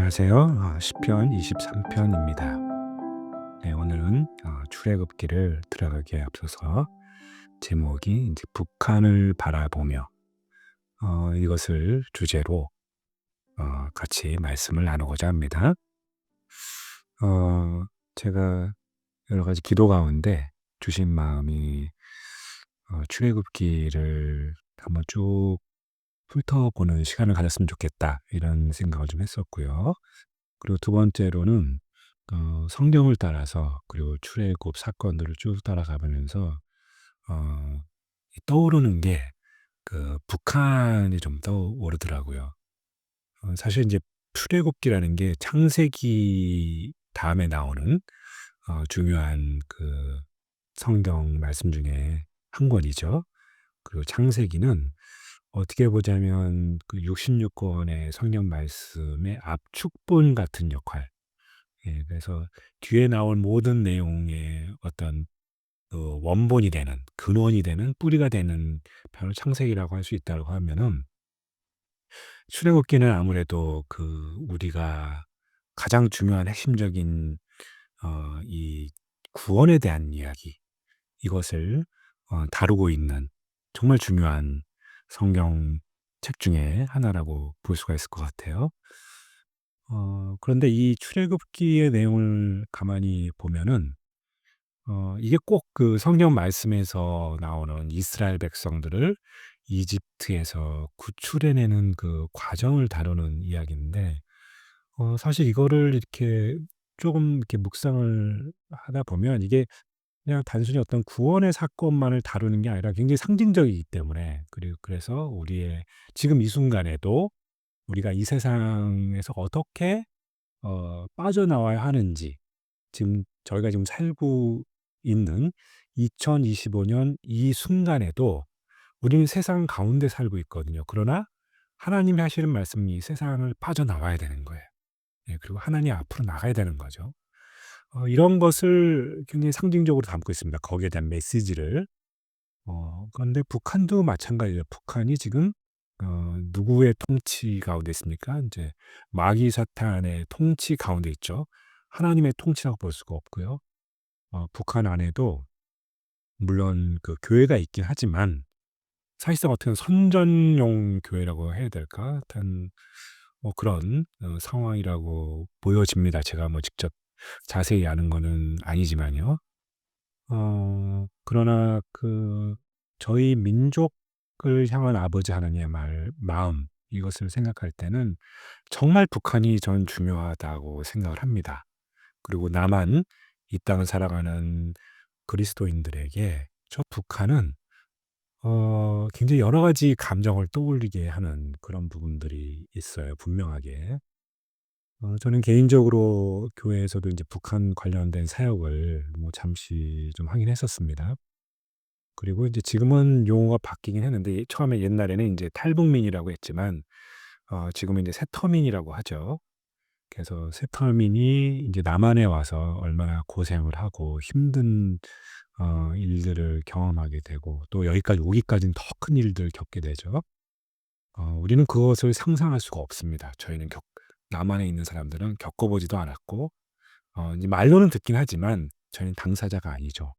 안녕하세요. 시편 23편입니다. 네, 오늘은 출애굽기를 들어가기에 앞서서 제목이 이제 북한을 바라보며 이것을 주제로 같이 말씀을 나누고자 합니다. 어, 제가 여러 가지 기도 가운데 주신 마음이 출애굽기를 한번 쭉 훑어보는 시간을 가졌으면 좋겠다 이런 생각을 좀 했었고요. 그리고 두 번째로는 성경을 따라서 그리고 출애굽 사건들을 쭉 따라가면서 떠오르는 게 그 북한이 좀 떠오르더라고요. 사실 이제 출애굽기라는 게 창세기 다음에 나오는 중요한 그 성경 말씀 중에 한 권이죠. 그리고 창세기는 어떻게 보자면 그 66권의 성경 말씀의 압축본 같은 역할. 예, 그래서 뒤에 나올 모든 내용의 어떤 그 원본이 되는, 근원이 되는, 뿌리가 되는 바로 창세기라고 할 수 있다고 하면은 출애굽기는 아무래도 그 우리가 가장 중요한 핵심적인 이 구원에 대한 이야기, 이것을 다루고 있는 정말 중요한 성경 책 중에 하나라고 볼 수가 있을 것 같아요. 그런데 이 출애굽기의 내용을 가만히 보면은 이게 꼭 그 성경 말씀에서 나오는 이스라엘 백성들을 이집트에서 구출해내는 그 과정을 다루는 이야기인데, 사실 이거를 이렇게 조금 이렇게 묵상을 하다 보면 이게 그냥 단순히 어떤 구원의 사건만을 다루는 게 아니라 굉장히 상징적이기 때문에, 그리고 그래서 우리의 지금 이 순간에도 우리가 이 세상에서 어떻게 빠져나와야 하는지, 지금 저희가 지금 살고 있는 2025년 이 순간에도 우리는 세상 가운데 살고 있거든요. 그러나 하나님이 하시는 말씀이 세상을 빠져나와야 되는 거예요. 예, 그리고 하나님 앞으로 나가야 되는 거죠. 이런 것을 굉장히 상징적으로 담고 있습니다. 거기에 대한 메시지를. 그런데 북한도 마찬가지예요. 북한이 지금 누구의 통치 가운데 있습니까? 이제 마귀 사탄의 통치 가운데 있죠. 하나님의 통치라고 볼 수가 없고요. 북한 안에도 물론 그 교회가 있긴 하지만 사실상 어떻게 선전용 교회라고 해야 될까? 하여튼 뭐 그런 상황이라고 보여집니다. 제가 뭐 직접 자세히 아는 거는 아니지만요. 그러나 그 저희 민족을 향한 아버지 하나님의 마음, 이것을 생각할 때는 정말 북한이 전 중요하다고 생각을 합니다. 그리고 나만 이 땅을 살아가는 그리스도인들에게 저 북한은 굉장히 여러 가지 감정을 떠올리게 하는 그런 부분들이 있어요, 분명하게. 저는 개인적으로 교회에서도 이제 북한 관련된 사역을 뭐 잠시 좀 하긴 했었습니다. 그리고 이제 지금은 용어가 바뀌긴 했는데 처음에 옛날에는 이제 탈북민이라고 했지만 지금은 이제 세터민이라고 하죠. 그래서 세터민이 이제 남한에 와서 얼마나 고생을 하고 힘든 일들을 경험하게 되고 또 여기까지 오기까지는 더 큰 일들을 겪게 되죠. 우리는 그것을 상상할 수가 없습니다. 저희는 남한에 있는 사람들은 겪어보지도 않았고 이제 말로는 듣긴 하지만 저희는 당사자가 아니죠.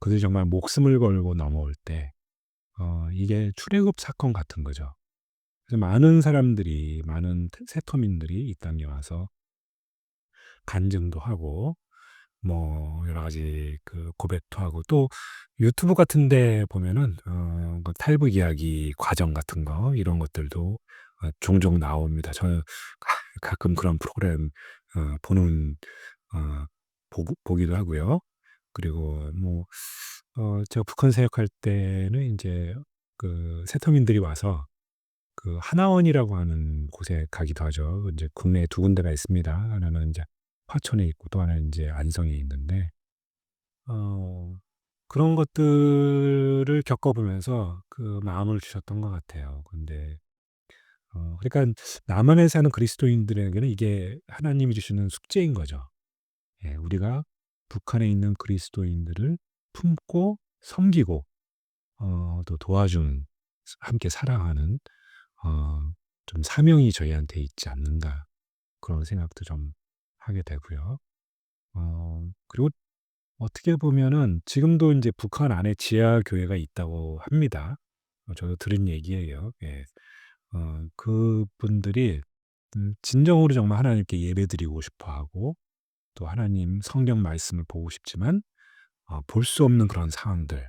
그들이 정말 목숨을 걸고 넘어올 때 이게 출애굽 사건 같은 거죠. 그래서 많은 사람들이 많은 세터민들이 이 땅에 와서 간증도 하고 뭐 여러 가지 그 고백도 하고 또 유튜브 같은 데 보면은 그 탈북 이야기 과정 같은 거 이런 것들도 종종 나옵니다. 저는 가끔 그런 프로그램 보는 보기도 하고요. 그리고 뭐 제가 북한 사역할 때는 인제 그 세터민들이 와서 그 하나원이라고 하는 곳에 가기도 하죠. 인제 국내에 두 군데가 있습니다. 하나는 인제 화천에 있고 또 하나는 인제 안성에 있는데 어 그런 것들을 겪어보면서 그 마음을 주셨던 것 같아요. 근데 그러니깐 남한에 사는 그리스도인들에게는 이게 하나님이 주시는 숙제인 거죠. 예, 우리가 북한에 있는 그리스도인들을 품고 섬기고 또 도와준 함께 사랑하는 어 좀 사명이 저희한테 있지 않는가. 그런 생각도 좀 하게 되고요. 그리고 어떻게 보면은 지금도 인제 북한 안에 지하 교회가 있다고 합니다. 저도 들은 얘기예요. 예. 그분들이 진정으로 정말 하나님께 예배드리고 싶어 하고 또 하나님 성경 말씀을 보고 싶지만 볼 수 없는 그런 상황들,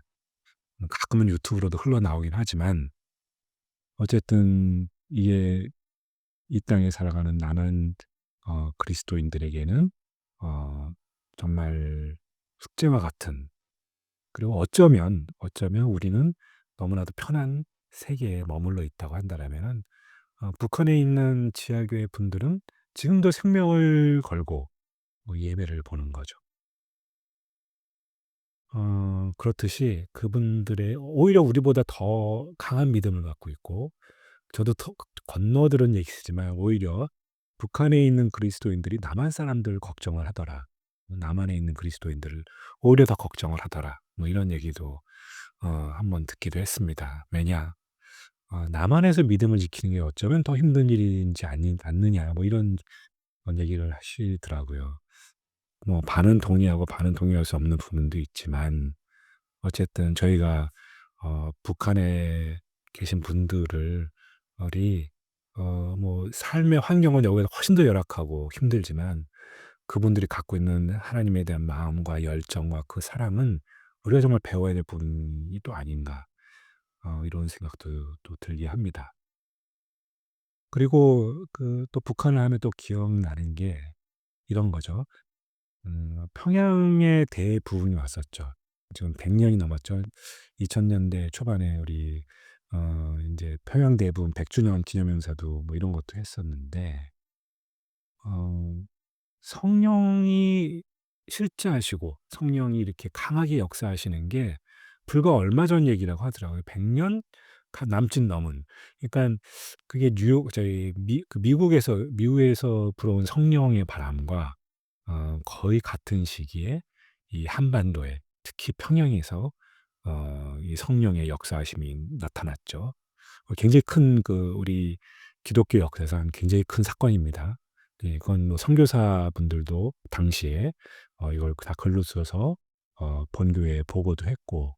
가끔은 유튜브로도 흘러나오긴 하지만 어쨌든 이게 이 땅에 살아가는 나는 그리스도인들에게는 어 정말 숙제와 같은, 그리고 어쩌면 우리는 너무나도 편한 세계에 머물러 있다고 한다라면은 북한에 있는 지하교회 분들은 지금도 생명을 걸고 예배를 보는 거죠. 그렇듯이 그분들의 오히려 우리보다 더 강한 믿음을 갖고 있고, 저도 건너들은 얘기지만 오히려 북한에 있는 그리스도인들이 남한 사람들 걱정을 하더라. 남한에 있는 그리스도인들을 오히려 더 걱정을 하더라. 뭐 이런 얘기도 한번 듣기도 했습니다. 왜냐, 남한에서 믿음을 지키는 게 어쩌면 더 힘든 일인지 아니 않느냐, 뭐 이런 얘기를 하시더라고요. 뭐 반은 동의하고 반은 동의할 수 없는 부분도 있지만 어쨌든 저희가 북한에 계신 분들을 이 뭐 삶의 환경은 여기보다 훨씬 더 열악하고 힘들지만 그분들이 갖고 있는 하나님에 대한 마음과 열정과 그 사랑은 우리가 정말 배워야 될 부분이 또 아닌가, 이런 생각도 또 들게 합니다. 그리고 또 북한을 하면 또 기억나는 게 이런 거죠. 평양에 대부흥이 왔었죠. 지금 100 년이 넘었죠. 2000 년대 초반에 우리 인제 평양 대부흥 100 주년 기념행사도 뭐 이런 것도 했었는데 어 성령이 실제하시고 성령이 이렇게 강하게 역사하시는 게 불과 얼마 전 얘기라고 하더라고요. 100년 남짓 넘은. 그러니깐 그게 뉴욕 저희 미국에서 불어온 성령의 바람과 거의 같은 시기에 이 한반도에, 특히 평양에서 이 성령의 역사하심이 나타났죠. 굉장히 큰 우리 기독교 역사상 굉장히 큰 사건입니다. 예, 그건 뭐 선교사분들도 당시에 이걸 다 글로 써서 본교회에 보고도 했고,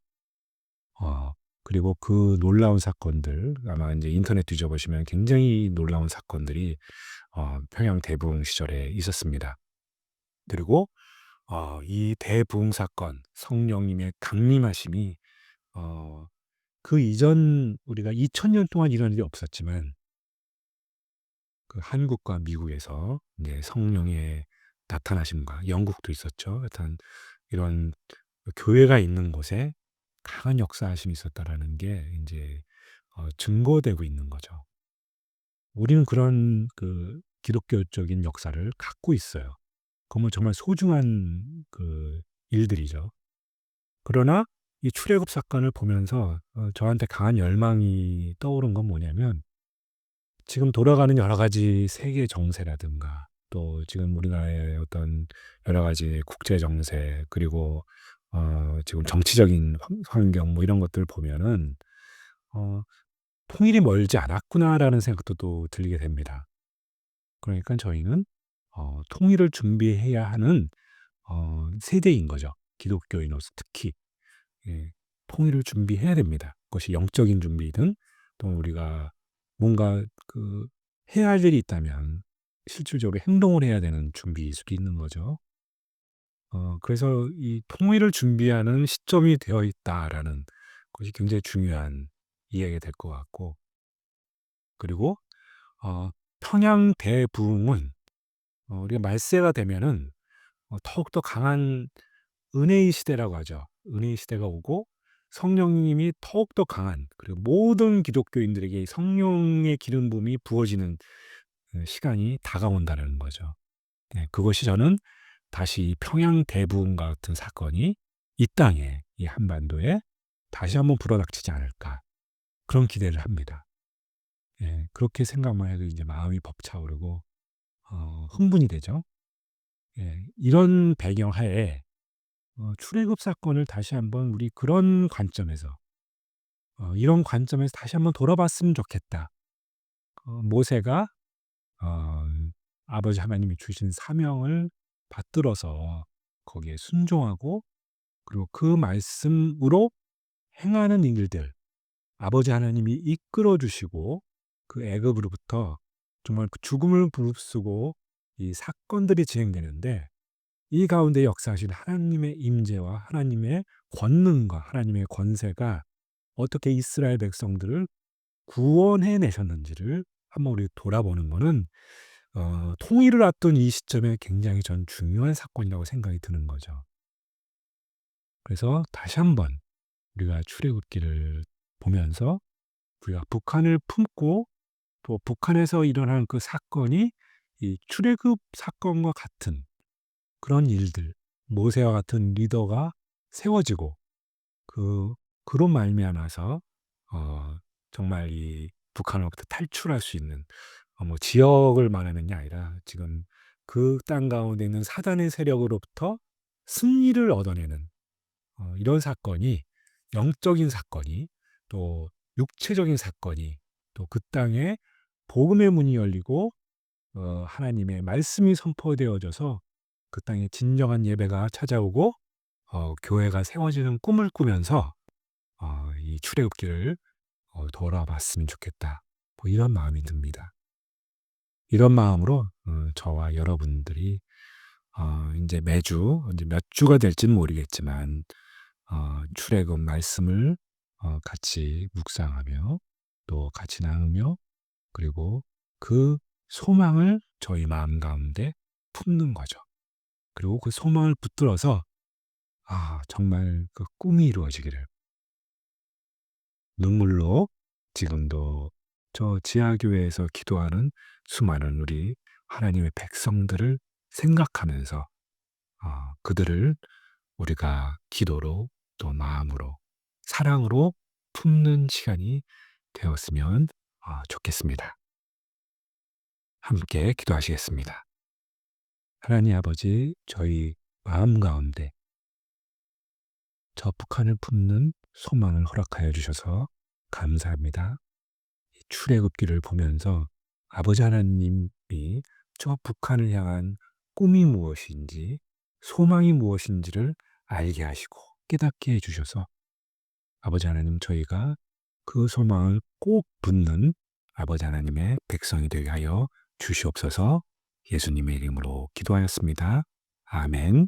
어 그리고 그 놀라운 사건들 아마 인제 인터넷 뒤져보시면 굉장히 놀라운 사건들이 평양 대부흥 시절에 있었습니다. 그리고 이 대부흥 사건, 성령님의 강림하심이 어 그 이전 우리가 2000년 동안 이런 일이 없었지만 그 한국과 미국에서 이제 성령의 나타나심과, 영국도 있었죠. 하여튼 이런 교회가 있는 곳에 강한 역사하심이 있었다라는 게 인제 증거되고 있는 거죠. 우리는 그런 기독교적인 역사를 갖고 있어요. 그건 뭐 정말 소중한 일들이죠. 그러나 이 출애굽 사건을 보면서 저한테 강한 열망이 떠오른 건 뭐냐면, 지금 돌아가는 여러 가지 세계 정세라든가 또 지금 우리나라의 어떤 여러 가지 국제 정세, 그리고 지금 정치적인 환경 뭐 이런 것들을 보면은 어 '통일이 멀지 않았구나.'라는 생각도 또 들게 됩니다. 그러니깐 저희는 통일을 준비해야 하는 세대인 거죠. 기독교인으로서 특히. 예. 통일을 준비해야 됩니다. 그것이 영적인 준비든 또 우리가 뭔가 해야 할 일이 있다면 실질적으로 행동을 해야 되는 준비일 수도 있는 거죠. 그래서 이 '통일을 준비하는 시점이 되어 있다.'라는 것이 굉장히 중요한 이야기가 될 것 같고, 그리고 평양 대부흥은 우리가 말세가 되면은 더욱더 강한 은혜의 시대라고 하죠. 은혜의 시대가 오고 성령님이 더욱더 강한, 그리고 모든 기독교인들에게 이 성령의 기름 부음이 부어지는 시간이 다가온다는 거죠. 네, 그것이 저는 다시 이 평양 대부흥과 같은 사건이 이 땅에, 이 한반도에 다시 한번 불어닥치지 않을까, 그런 기대를 합니다. 예, 그렇게 생각만 해도 이제 마음이 벅차오르고 흥분이 되죠. 예, 이런 배경하에 출애굽 사건을 다시 한번 우리 그런 관점에서, 이런 관점에서 다시 한번 돌아봤으면 좋겠다. 모세가 어 아버지 하나님이 주신 사명을 받들어서 거기에 순종하고, 그리고 그 말씀으로 행하는 일들, 아버지 하나님이 이끌어 주시고 그 애굽으로부터 정말 그 죽음을 무릅쓰고 이 사건들이 진행되는데, 이 가운데 역사하신 하나님의 임재와 하나님의 권능과 하나님의 권세가 어떻게 이스라엘 백성들을 구원해 내셨는지를 한번 우리 돌아보는 거는 통일을 앞둔 이 시점에 굉장히 전 중요한 사건이라고 생각이 드는 거죠. 그래서 다시 한번 우리가 출애굽기를 보면서 우리가 북한을 품고, 또 북한에서 일어나는 그 사건이 이 출애굽 사건과 같은 그런 일들, 모세와 같은 리더가 세워지고, 그 그로 말미암아서 정말 이 북한으로부터 탈출할 수 있는, 뭐 지역을 말하는 게 아니라 지금 그 땅 가운데 있는 사단의 세력으로부터 승리를 얻어내는 이런 사건이, 영적인 사건이, 또 육체적인 사건이, 또 그 땅에 복음의 문이 열리고 하나님의 말씀이 선포되어져서 그 땅에 진정한 예배가 찾아오고 교회가 세워지는 꿈을 꾸면서 이 출애굽기를 돌아봤으면 좋겠다. 뭐 이런 마음이 듭니다. 이런 마음으로 저와 여러분들이 이제 매주, 이제 몇 주가 될지는 모르겠지만 출애굽 말씀을 같이 묵상하며, 또 같이 나누며, 그리고 그 소망을 저희 마음 가운데 품는 거죠. 그리고 그 소망을 붙들어서 정말 그 꿈이 이루어지기를, 눈물로 지금도 저 지하교회에서 기도하는 수많은 우리 하나님의 백성들을 생각하면서 그들을 우리가 기도로, 또 마음으로, 사랑으로 품는 시간이 되었으면 좋겠습니다. 함께 기도하시겠습니다. 하나님 아버지, 저희 마음 가운데 저 북한을 품는 소망을 허락하여 주셔서 감사합니다. 이 출애굽기를 보면서 아버지 하나님이 저 북한을 향한 꿈이 무엇인지, 소망이 무엇인지를 알게 하시고 깨닫게 해주셔서, 아버지 하나님, 저희가 그 소망을 꼭 붙는 아버지 하나님의 백성이 되게 하여 주시옵소서. 예수님의 이름으로 기도하였습니다. 아멘.